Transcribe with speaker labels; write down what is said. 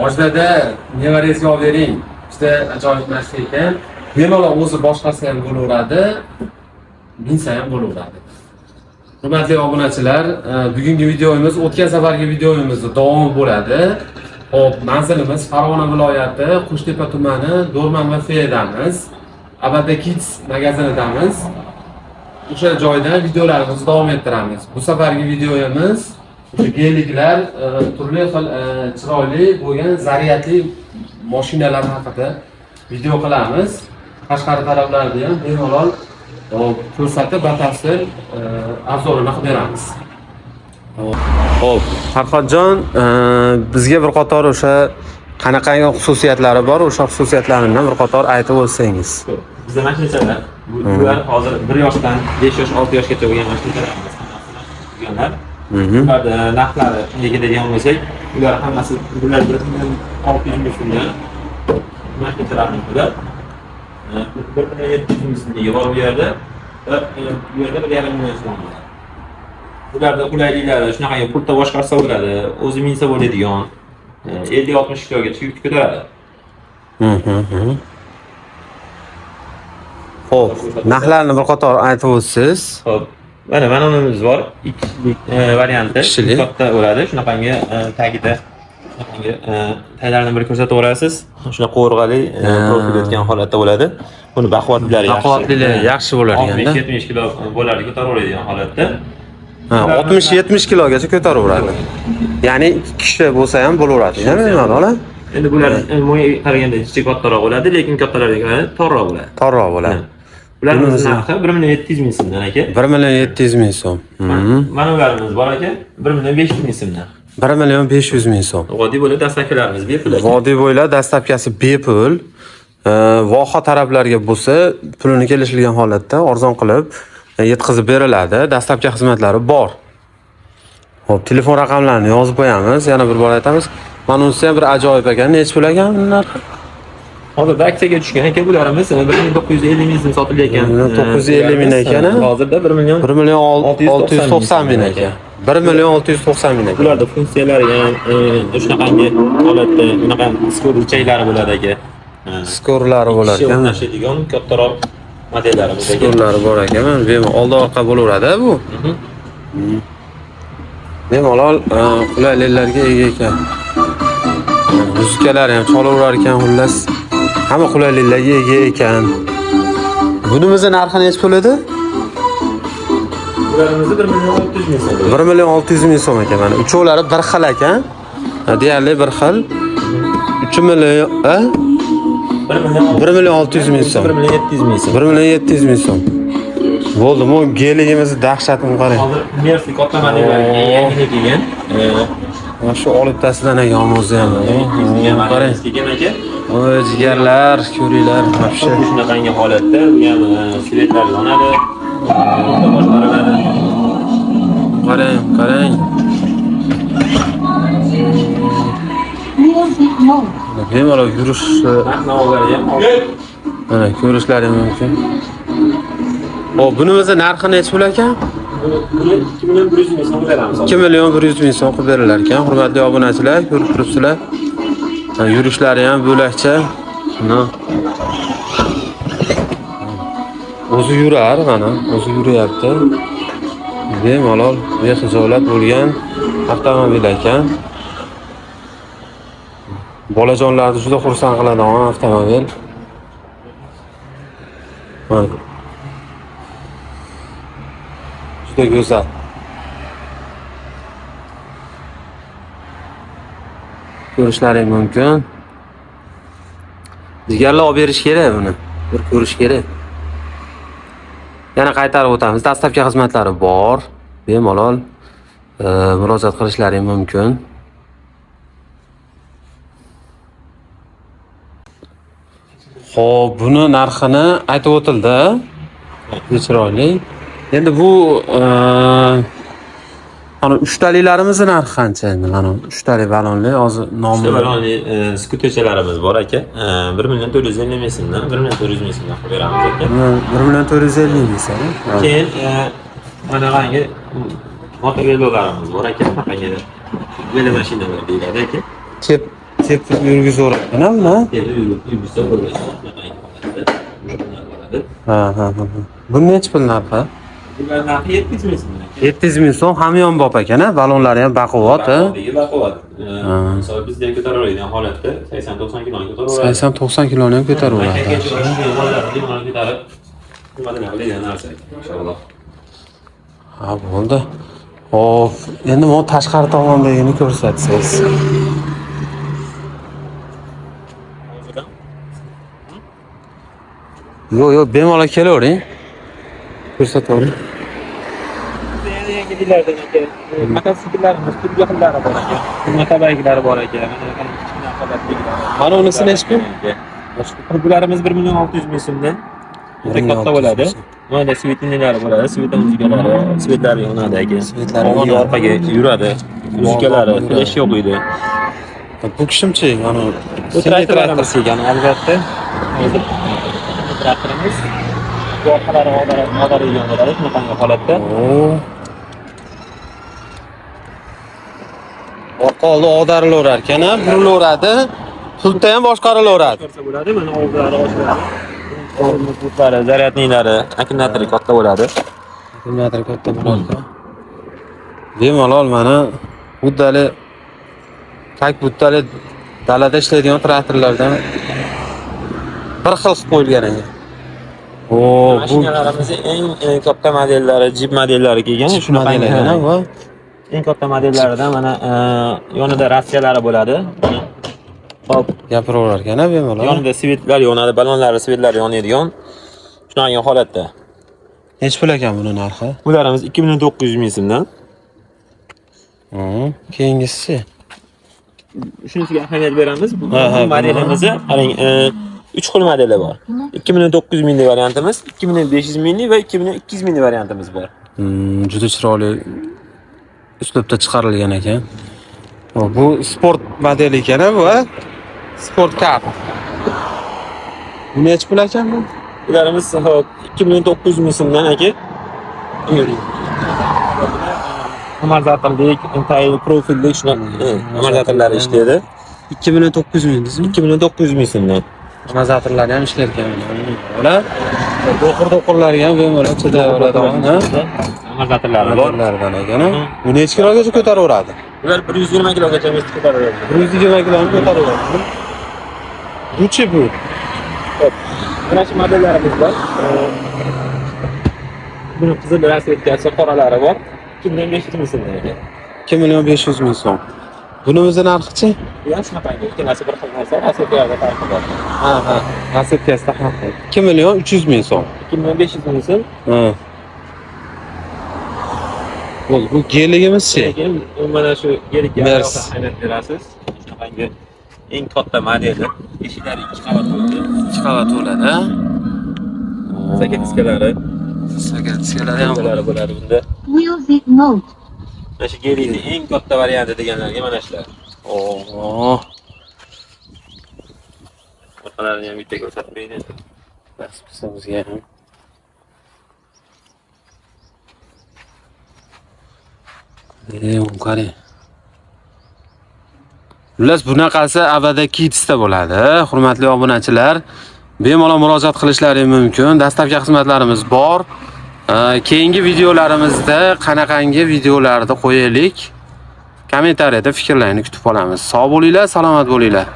Speaker 1: Ojdada nevarangizga olib bering. Juda ajoyib narsa ekan. Bemalol o'zi boshqasi ham bo'laveradi, minsa ham bo'laveradi. Hurmatli obunachilar, bugungi videomiz o'tgan safargi videomizda davom bo'ladi. Hop, manzilimiz Farg'ona viloyati Qo'shtepa tumani Do'rman MFdamiz. Abada Kids magazinidamiz. O'sha joyda videolarimizni davom ettiramiz. Bu safargi videomiz geliklar turli xil chiroyli bo'lgan zaryadli mashinalar haqida video qilamiz. Qashqari taraflarida ham bemalol ko'rsatib batafsil obzorini qilib beramiz. Xo'p, Farhodjon, bizga bir qator o'sha qanaqa xususiyatlari bor, o'sha xususiyatlarini bir qator aytib o'tsangiz.
Speaker 2: Bizda mashinalar, bular hozir 1 yoshdan 5 yosh, 6 yoshgacha bo'lgan mashinalarimiz bo'lganlar. Ularda narxlari deydigan bo'lsak, ular hammasi bular 1.600 ming so'mdan mashinalarning bular 1.700 ming so'mga bor bu yerda. Bu yerda 1.5 million so'm. Bularda qulayliklari shunaqa pultda boshqarsa bo'ladi, o'zi minsa bo'ladigan 50-60 kilogacha yuk ko'taradi.
Speaker 1: Xo'p, narxlarni bir qator aytib o'tsangiz.
Speaker 2: Xo'p, mana unimiz bor. Ikkilik varianti. Katta bo'ladi. Shunaqangi tagida shunaqangi taglarni bir ko'rsatib o'rasiz. Shuna qo'rg'ali profil o'tgan holatda bo'ladi. Buni baquvvatlilari yaxshi.
Speaker 1: Baquvvatlilari yaxshi bo'lar eganda.
Speaker 2: 60-70 kilo bo'larga ko'taraveradigan holatda.
Speaker 1: 60-70 kilogacha ko'taraveradi. Ya'ni 2 kishi bo'lsa ham bo'laveradi, bemalol.
Speaker 2: Endi bular qaraganda kichik kattaroq bo'ladi, lekin kattalarga torroq bo'ladi.
Speaker 1: Torroq bo'ladi.
Speaker 2: Ularning narxi 1.700 ming so'mdan aka.
Speaker 1: 1.700 ming so'm.
Speaker 2: Mana ularimiz bor aka, 1.500 ming so'mdan.
Speaker 1: 1.500 ming so'm.
Speaker 2: Vodiy bo'ylab dastlabkilarimiz bepul.
Speaker 1: Vodiy bo'ylab dastlabkasi bepul. Voha taraflarga bo'lsa, pulini kelishilgan holatda arzon qilib yetkazib beriladi. Dastlabki xizmatlari bor. Xo'p, telefon raqamlarini yozib qo'yamiz. Yana bir bor aytamiz. Mana unisi ham bir ajoyib ekan. Necha pul ekan narxi?
Speaker 2: Hozirda aksiyaga tushgan aka bularimiz 1.950 ming so'm sotilayotgan.
Speaker 1: 950 ming ekan.
Speaker 2: Hozirda 1.690
Speaker 1: ming ekan. 1.690 ming ekan.
Speaker 2: Bularda funksiyalari ham shunaqangi holatda, bunaqa skorchaylari bo'ladi aka.
Speaker 1: Skorlari bo'lar ekan.
Speaker 2: O'rnashadigan kattaroq modellarimiz ekan.
Speaker 1: Skorlari bor ekan. Bemalol oldi orqa bo'laveradi bu. Bemalol qulayliklarga ega ekan. Muzikalar ham cholaverar ekan, xullas. Hamma qulayliklarga ega ekan. Bunimizning narxi necha pul edi?
Speaker 2: Bularimizni 1.600 ming so'm.
Speaker 1: 1.600 ming so'm ekan. Mana uchovlari bir xil ekan. Deyarli bir xil. 3 million, 1.600 ming so'm.
Speaker 2: 1.700 ming so'm.
Speaker 1: 1.700 ming so'm. Bo'ldi, bu geligimizni dahshatini qarang.
Speaker 2: Hozir Mercy katta modellarga yangi kelgan.
Speaker 1: Mana shu olibtasidan ekan o'zi ham.
Speaker 2: Qarang aka.
Speaker 1: Oy, jigarlar, ko'ringlar, вообще.
Speaker 2: Shunaqangi holatda bu ham siletlar yonadi. Boshqariladi.
Speaker 1: Qarang. Bemalol yurish, mana ko'rishlari mumkin. Xo'p, bunimizning narxi necha pul ekan?
Speaker 2: 2.100 ming so'm beramiz.
Speaker 1: 2.100 ming so'm qilib berilar ekan. Hurmatli obunachilar, ko'rib turibsizlar. Yurishlari ham bo'lakcha. O'zi yurar, mana, o'zi yuryapti. Bemalol bexijolat bo'lgan avtomobil ekan. Bolajonlarni juda xursand qiladigan avtomobil. Mana. Juda go'zal. Ko'rishlari mumkin. Jigarlar olib berish kerak buni. Bir ko'rish kerak. Yana qaytarib o'tamiz. Dastlabki xizmatlari bor. Bemalol murojaat qilishlari mumkin. Xo'p, buni narxini aytib o'tildi. Chiroyli. Endi bu ana 3 talilarimiz narxi qancha endi? Mana 3 tali balonli hozir nomi.
Speaker 2: 3 balonli skuterchalarimiz bor aka. 1.450 ming so'mdan 1.400 ming so'mdan qilib beramiz aka.
Speaker 1: 1.450 ming so'm.
Speaker 2: Keyin mana qangi motovelolarimiz bor aka. Qangi velo mashinalar deyiladi aka.
Speaker 1: tepib yurgizaveradi-na buni.
Speaker 2: Yurgizsa bo'ladi. Bo'ladi.
Speaker 1: Ha. Bu necha pul narxi?
Speaker 2: Bular narxi 700 ming so'm.
Speaker 1: 700 ming so'm, hamyon bop ekan, balonlari ham baquvvat.
Speaker 2: Baquvvat. Misol bizdan ko'tariladigan holatda 80-90 kiloni ko'taraveradi.
Speaker 1: 80-90 kiloni ham ko'taraveradi.
Speaker 2: Ko'tarib, nimadan qiladigan narsa inshaalloh.
Speaker 1: Ha, bo'ldi. Xo'p, endi men tashqari tomondagini ko'rsatsangiz. Yo'q, bemalol kelavering. Ko'rsatavering.
Speaker 2: Yangi dillardan aka, mototsikllarimiz turli xillari bor ekan. Motobayklari bor ekan. Mana kichkina holatdagilar.
Speaker 1: Mana unisi necha pul?
Speaker 2: Bularimiz 1 million 600 ming so'mdan. Juda katta bo'ladi. Mana svetlinalari bo'ladi, svet muzikalar, svetlari yonadi aka.
Speaker 1: Svetlari
Speaker 2: yonadi, orqaga yuradi. Muzikalari, flash yo'q edi.
Speaker 1: Bu kishimchi, mana
Speaker 2: bu traktorlarimiz ekan, albatta. Hozir traktorimiz orqalari ag'darilgan bo'ladi, shunaqangi holatda.
Speaker 1: Orqa oldi ag'darilaverar ekan, burilaveradi. Pultda ham boshqarilaveradi.
Speaker 2: Ko'rsa bo'ladi, mana oldilari ochiladi. Butlari, zaryadnilari, akkumulyatori katta bo'ladi.
Speaker 1: Akkumulyatori katta bo'ladi. Bemalol mana buddali dalada ishlaydigan traktorlardan bir xil qilib qo'yilgan ekan. Bu
Speaker 2: mashinalarimiz eng katta modellari, Jeep modellari kelgan.
Speaker 1: Shunaqa ekan bu.
Speaker 2: Eng katta modellaridan mana yonida ratsiyalari bo'ladi. Hop,
Speaker 1: gapiraverar ekan, bemalol.
Speaker 2: yonida svetlar yonadi, balonlari svetlar yonadigan. Shunaqa holatda.
Speaker 1: Necha pul ekan buni narxi?
Speaker 2: Bularimiz 2900 ming so'mdan.
Speaker 1: Keyingisi.
Speaker 2: Shunisiga ahamiyat beramiz. Bu modelimizni qarang, 3 xil modeli bor. 2900 minglik variantimiz, 2500 minglik va 2200 minglik variantimiz bor.
Speaker 1: Juda chiroyli uslubda chiqarilgan ekan. Bu sport modeli ekan, bu sport car. Bu necha pul ekan bu?
Speaker 2: Bularimiz 2900 ming so'mdan aka. Amorzatorlik, tayyor profillik shunaqa amorzatorlar ishlaydi.
Speaker 1: 2900 ming dedingizmi?
Speaker 2: 2900 ming so'mdan.
Speaker 1: Amorzatorlar ham ishlar ekan. Ular do'qir-do'qirlarga ham bemalol chidaveradi,
Speaker 2: Amorzatorlari bor.
Speaker 1: Amorzatorlardan ekan. Bu necha kilogacha ko'taraveradi?
Speaker 2: Ular 120 kilogacha ko'taradi.
Speaker 1: 120 kiloni ko'taraveradi. Buchi bu.
Speaker 2: Mana shu modellarimiz bor. Buni qizil rasvetkasi, qoralari bor. 2500 ming so'mdan ekan.
Speaker 1: 2 million 500 ming so'm. Bunimizni narxichi?
Speaker 2: Bu ham shunaqa, ikkalasi bir xil narsa, rasvetkalarda farqi bor.
Speaker 1: Ha. Rasvetkasida farqi. 2 million 300 ming so'm.
Speaker 2: 2500 ming so'm.
Speaker 1: Bu geligimizchi?
Speaker 2: Lekin mana shu gelikga
Speaker 1: Mers.
Speaker 2: ahamiyat berasiz. Shunaqangi eng katta modeli. Eshiklari 2 qavat bo'ladi.
Speaker 1: 2 qavat bo'ladi, ha?
Speaker 2: Sakatkalari.
Speaker 1: Sakatkalari ham
Speaker 2: bo'ladi bunda.
Speaker 3: Music note.
Speaker 2: Mana shu gelikning eng katta varianti deganlarga mana shular. Orqalarini ham bitta ko'rsatib bering.
Speaker 1: Bas bizga ham. Qarang. Xullas bunaqasi Avada Kids'da bo'ladi. Hurmatli obunachilar, bemalol murojaat qilishlari mumkin. Dastlabki xizmatlarimiz bor. Keyingi videolarimizda qanaqangi videolarni qo'yaylik? Kommentariyada fikrlaringizni kutib qolamiz. Sog' bo'linglar, salomat bo'linglar.